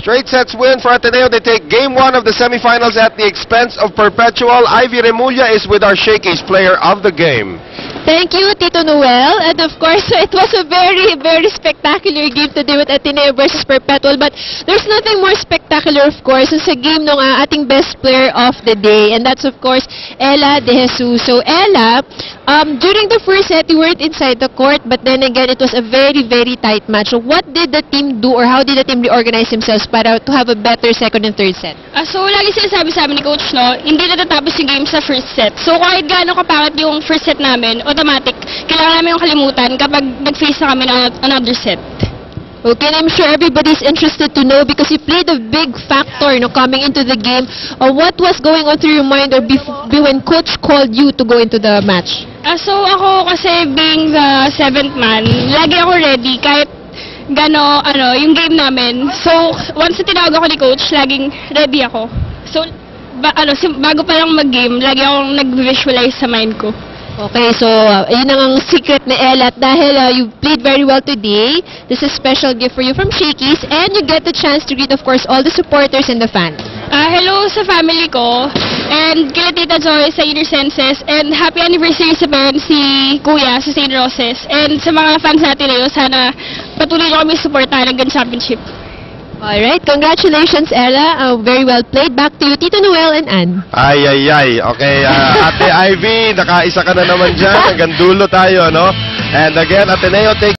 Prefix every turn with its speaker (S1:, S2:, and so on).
S1: Straight sets win for Ateneo. They take game 1 of the semifinals at the expense of Perpetual. Ivy Remulla is with our Shakey's player of the game.
S2: Thank you, Tito Noel. And of course, it was a very, very spectacular game today with Ateneo versus Perpetual. But there's nothing more spectacular, of course, sa game ng ating best player of the day. And that's, of course, Ella De Jesus. So, Ella, during the first set, you weren't inside the court. But then again, it was a very, very tight match. So, what did the team do or how did the team reorganize themselves para to have a better second and third set?
S3: So, lagi sinasabi sa amin ni Coach, no, hindi natatapos yung game sa first set. So, kahit gaano kapangit yung first set namin, automatic, kailangan namin yung kalimutan kapag nag-face na kami ng another set.
S2: Okay, and I'm sure everybody's interested to know because you played a big factor coming into the game. What was going on through your mind or when Coach called you to go into the match?
S3: So, ako kasi being the 7th man, lagi ako ready kahit yung game namin. So, once na tinawag ako ni Coach, laging ready ako. So, bago pa lang mag-game, lagi akong nag-visualize sa mind ko.
S2: Okay, so yun ang secret ni Ella at dahil you played very well today, this is a special gift for you from Shakey's and you get the chance to greet, of course, all the supporters and the fans.
S3: Hello sa family ko and kila Tita Joy sa Inner Senses and happy anniversary sa parents si Kuya sa St. Roses and sa mga fans natin ngayon, sana patuloy nyo kami supportahan hanggang championship.
S2: Alright, congratulations Ella, very well played. Back to you, Tito Noel and Ann.
S1: Ay. Okay, Ate Ivy, nakaisa ka na naman dyan. Hanggang dulo tayo, no? And again, Ateneo take